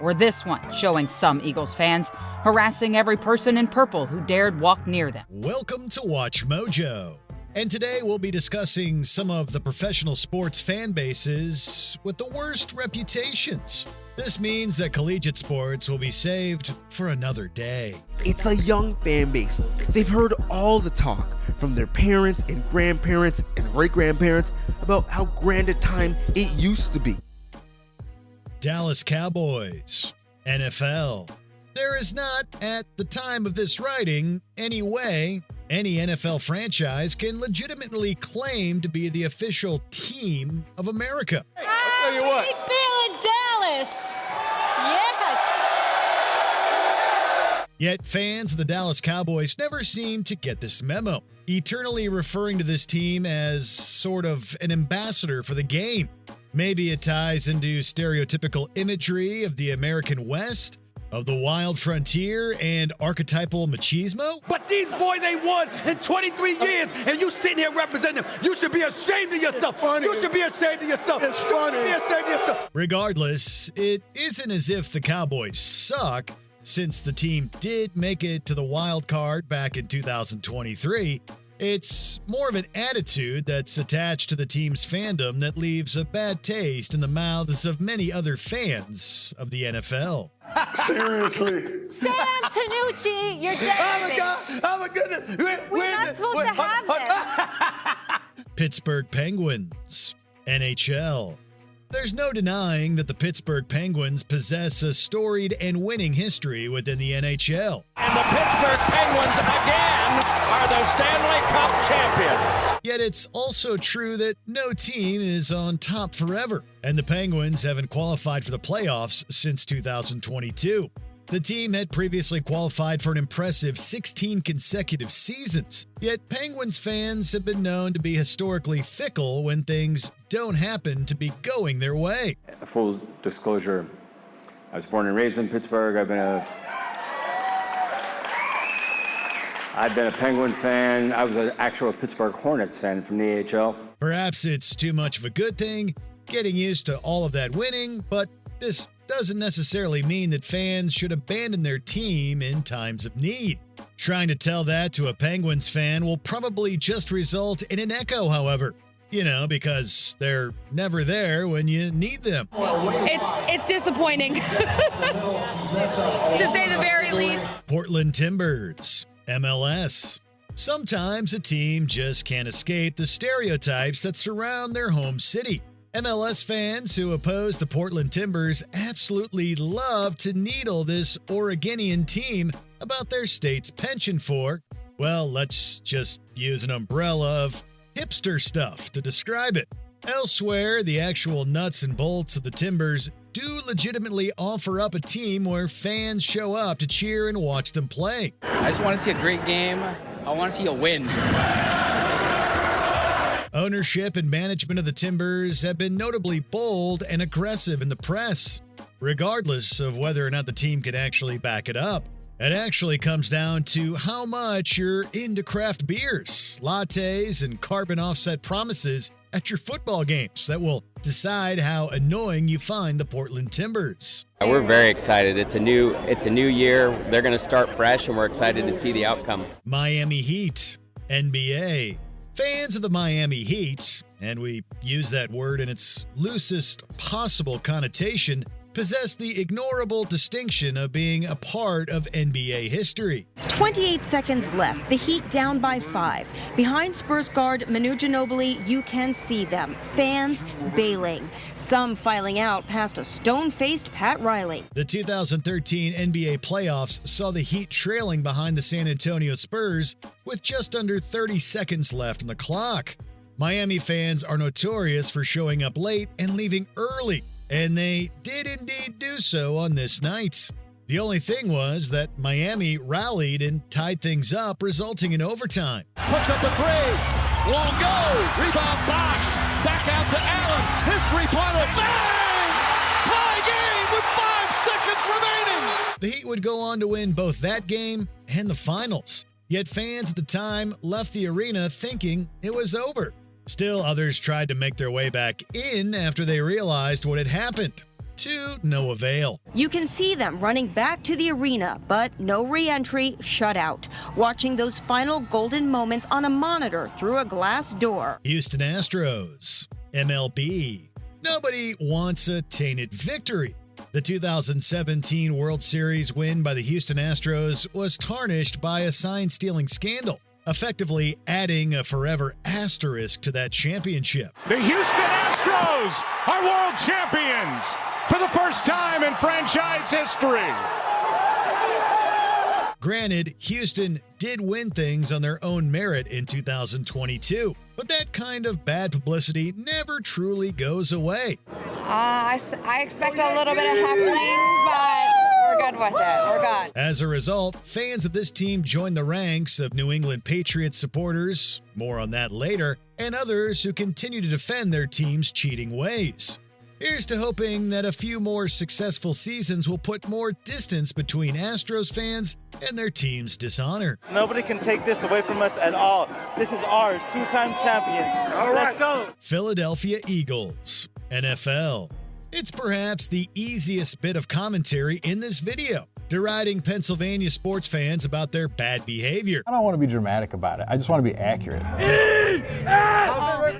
or this one showing some Eagles fans harassing every person in purple who dared walk near them. Welcome to Watch Mojo. And today we'll be discussing some of the professional sports fan bases with the worst reputations. This means that collegiate sports will be saved for another day. It's a young fan base. They've heard all the talk from their parents and grandparents and great-grandparents about how grand a time it used to be. Dallas Cowboys, NFL. There is not, at the time of this writing, any way any NFL franchise can legitimately claim to be the official team of America. Hey, I'll tell you what. We feeling Dallas. Yes. Yet fans of the Dallas Cowboys never seem to get this memo, eternally referring to this team as sort of an ambassador for the game. Maybe it ties into stereotypical imagery of the American West, of the wild frontier, and archetypal machismo? But these boys ain't won in 23 years, and you sitting here representing them. You should be ashamed of yourself. You should be ashamed of yourself. It's funny. You should be ashamed of yourself. Regardless, it isn't as if the Cowboys suck, since the team did make it to the wild card back in 2023. It's more of an attitude that's attached to the team's fandom that leaves a bad taste in the mouths of many other fans of the NFL. Seriously. Sam Tanucci, you're dead. Oh my God! Oh my goodness! We're not supposed to have this. Pittsburgh Penguins, NHL. There's no denying that the Pittsburgh Penguins possess a storied and winning history within the NHL. And the Pittsburgh Penguins again are the Stanley Cup champions. Yet it's also true that no team is on top forever, and the Penguins haven't qualified for the playoffs since 2022. The team had previously qualified for an impressive 16 consecutive seasons, yet Penguins fans have been known to be historically fickle when things don't happen to be going their way. Full disclosure, I was born and raised in Pittsburgh. I've been a Penguin fan. I was an actual Pittsburgh Hornets fan from the AHL. Perhaps it's too much of a good thing, getting used to all of that winning, but this doesn't necessarily mean that fans should abandon their team in times of need. Trying to tell that to a Penguins fan will probably just result in an echo, however. You know, because they're never there when you need them. It's disappointing, to say the very least. Portland Timbers, MLS. Sometimes a team just can't escape the stereotypes that surround their home city. MLS fans who oppose the Portland Timbers absolutely love to needle this Oregonian team about their state's penchant for, well, let's just use an umbrella of hipster stuff to describe it. Elsewhere, the actual nuts and bolts of the Timbers do legitimately offer up a team where fans show up to cheer and watch them play. I just want to see a great game. I want to see a win. Ownership and management of the Timbers have been notably bold and aggressive in the press, regardless of whether or not the team can actually back it up. It actually comes down to how much you're into craft beers, lattes, and carbon offset promises at your football games that will decide how annoying you find the Portland Timbers. We're very excited. It's a new year. They're going to start fresh, and we're excited to see the outcome. Miami Heat, NBA. Fans of the Miami Heat, and we use that word in its loosest possible connotation, possess the ignorable distinction of being a part of NBA history. 28 seconds left. The Heat down by 5. Behind Spurs guard Manu Ginobili, you can see them. Fans bailing. Some filing out past a stone-faced Pat Riley. The 2013 NBA playoffs saw the Heat trailing behind the San Antonio Spurs with just under 30 seconds left on the clock. Miami fans are notorious for showing up late and leaving early, and they did indeed do so on this night. The only thing was that Miami rallied and tied things up, resulting in overtime. Puts up a three. Won't go. Rebound Bosch. Back out to Allen. His three-pointer. Bang! Tie game with 5 seconds remaining. The Heat would go on to win both that game and the finals. Yet fans at the time left the arena thinking it was over. Still, others tried to make their way back in after they realized what had happened. to no avail. You can see them running back to the arena, but no re-entry, shut out, watching those final golden moments on a monitor through a glass door. Houston Astros, MLB. Nobody wants a tainted victory. The 2017 World Series win by the Houston Astros was tarnished by a sign-stealing scandal, effectively adding a forever asterisk to that championship. The Houston Astros are world champions for the first time in franchise history. Granted, Houston did win things on their own merit in 2022, but that kind of bad publicity never truly goes away. I expect a little bit of heckling, but we're good with it. We're good. As a result, fans of this team joined the ranks of New England Patriots supporters, more on that later, and others who continue to defend their team's cheating ways. Here's to hoping that a few more successful seasons will put more distance between Astros fans and their team's dishonor. Nobody can take this away from us at all. This is ours, two-time champions. All right. Let's go. Philadelphia Eagles, NFL. It's perhaps the easiest bit of commentary in this video, deriding Pennsylvania sports fans about their bad behavior. I don't want to be dramatic about it. I just want to be accurate.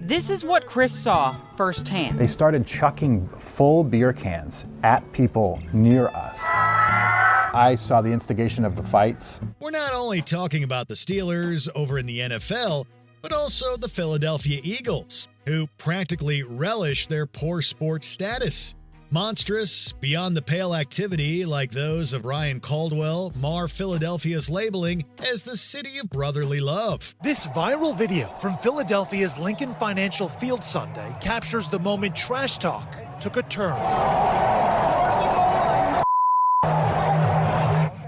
This is what Chris saw firsthand. They started chucking full beer cans at people near us. I saw the instigation of the fights. We're not only talking about the Steelers over in the NFL, but also the Philadelphia Eagles, who practically relish their poor sports status. Monstrous, beyond the pale activity like those of Ryan Caldwell mar Philadelphia's labeling as the city of brotherly love. This viral video from Philadelphia's Lincoln Financial Field Sunday captures the moment trash talk took a turn.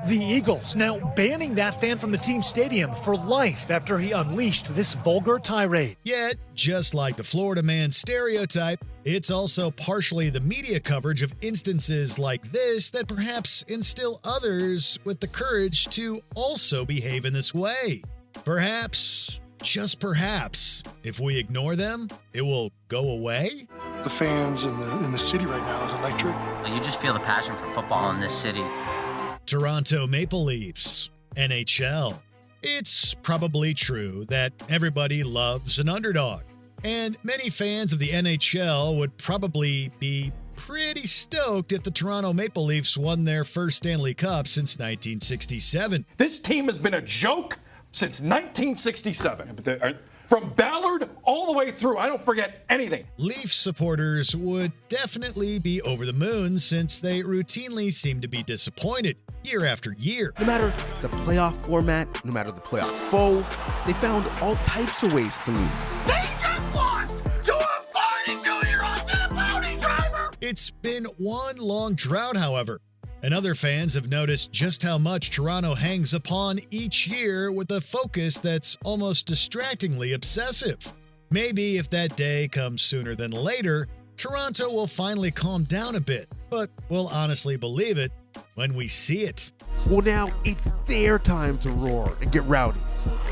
The Eagles now banning that fan from the team stadium for life after he unleashed this vulgar tirade. Yet, just like the Florida man stereotype, it's also partially the media coverage of instances like this that perhaps instill others with the courage to also behave in this way. Perhaps, just perhaps, if we ignore them, it will go away? The fans in the city right now is electric. You just feel the passion for football in this city. Toronto Maple Leafs, NHL. It's probably true that everybody loves an underdog, and many fans of the NHL would probably be pretty stoked if the Toronto Maple Leafs won their first Stanley Cup since 1967. This team has been a joke since 1967. From Ballard all the way through, I don't forget anything. Leafs supporters would definitely be over the moon since they routinely seem to be disappointed year after year. No matter the playoff format, no matter the playoff foe, they found all types of ways to lose. They just lost to a 42-year-old Pony driver! It's been one long drought, however, and other fans have noticed just how much Toronto hangs upon each year with a focus that's almost distractingly obsessive. Maybe if that day comes sooner than later, Toronto will finally calm down a bit, but we'll honestly believe it when we see it. Well, now it's their time to roar and get rowdy.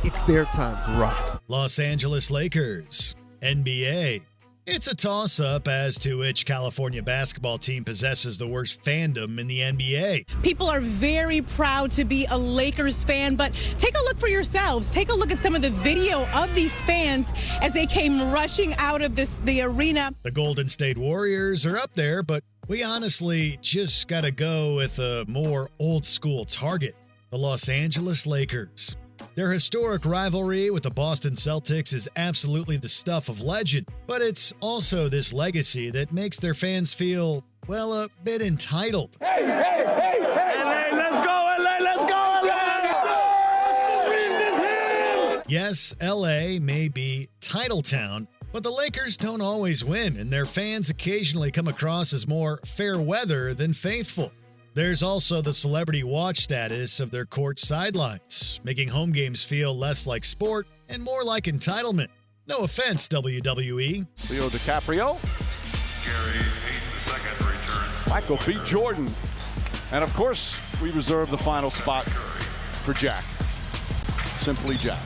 It's their time to rock. Los Angeles Lakers, NBA. It's a toss-up as to which California basketball team possesses the worst fandom in the NBA. People are very proud to be a Lakers fan, but take a look for yourselves. Take a look at some of the video of these fans as they came rushing out of the arena. The Golden State Warriors are up there, but we honestly just gotta go with a more old-school target, the Los Angeles Lakers. Their historic rivalry with the Boston Celtics is absolutely the stuff of legend, but it's also this legacy that makes their fans feel, well, a bit entitled. Hey! LA, let's go, LA, let's go, LA! This him! Yes, LA may be title town, but the Lakers don't always win, and their fans occasionally come across as more fair weather than faithful. There's also the celebrity watch status of their court sidelines, making home games feel less like sport and more like entitlement. No offense, WWE. Leo DiCaprio. Gary Hayes II returns. Michael B. Jordan. And of course, we reserve the final spot for Jack. Simply Jack.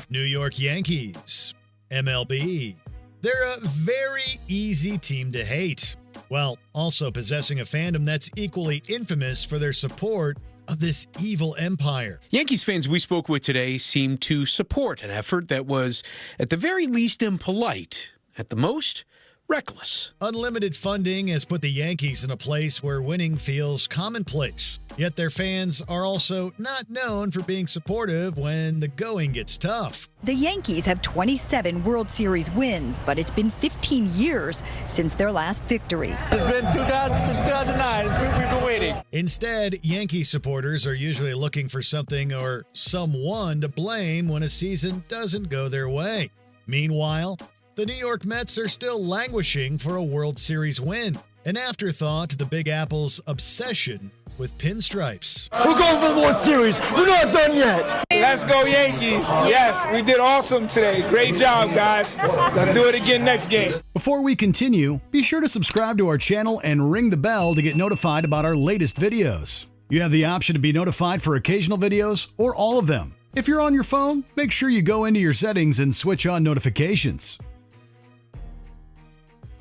New York Yankees, MLB. They're a very easy team to hate. while also possessing a fandom that's equally infamous for their support of this evil empire. Yankees fans we spoke with today seemed to support an effort that was, at the very least, impolite, at the most, reckless. Unlimited funding has put the Yankees in a place where winning feels commonplace. Yet their fans are also not known for being supportive when the going gets tough. The Yankees have 27 World Series wins, but it's been 15 years since their last victory. It's been 2009. We've been waiting. Instead, Yankee supporters are usually looking for something or someone to blame when a season doesn't go their way. Meanwhile, the New York Mets are still languishing for a World Series win, an afterthought to the Big Apple's obsession with pinstripes. We're going for the World Series. We're not done yet. Let's go Yankees. Yes, we did awesome today. Great job, guys. Let's do it again next game. Before we continue, be sure to subscribe to our channel and ring the bell to get notified about our latest videos. You have the option to be notified for occasional videos or all of them. If you're on your phone, make sure you go into your settings and switch on notifications.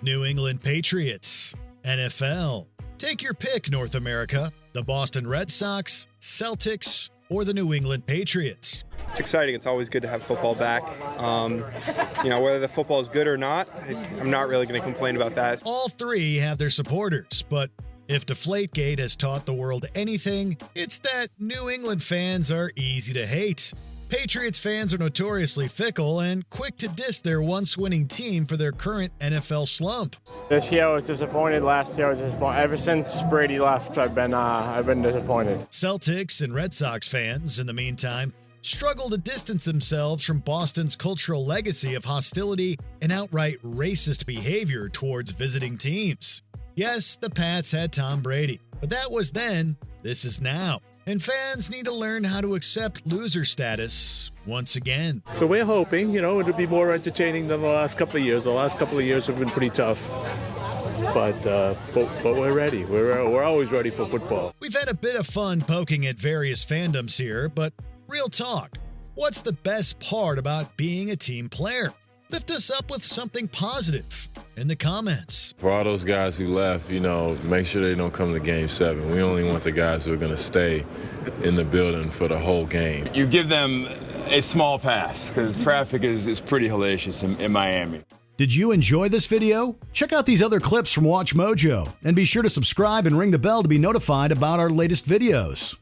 New England Patriots, NFL. Take your pick, North America. The Boston Red Sox, Celtics, or the New England Patriots. It's exciting. It's always good to have football back. Whether the football is good or not, I'm not really going to complain about that. All three have their supporters, but if Deflategate has taught the world anything, it's that New England fans are easy to hate. Patriots fans are notoriously fickle and quick to diss their once-winning team for their current NFL slump. This year I was disappointed. Last year I was disappointed. Ever since Brady left, I've been disappointed. Celtics and Red Sox fans, in the meantime, struggle to distance themselves from Boston's cultural legacy of hostility and outright racist behavior towards visiting teams. Yes, the Pats had Tom Brady, but that was then. This is now. And fans need to learn how to accept loser status once again. So we're hoping, it'll be more entertaining than the last couple of years. The last couple of years have been pretty tough. But we're ready. We're always ready for football. We've had a bit of fun poking at various fandoms here, but real talk, what's the best part about being a team player? Lift us up with something positive in the comments. For all those guys who left, make sure they don't come to Game 7. We only want the guys who are going to stay in the building for the whole game. You give them a small pass because traffic is pretty hellacious in Miami. Did you enjoy this video? Check out these other clips from WatchMojo and be sure to subscribe and ring the bell to be notified about our latest videos.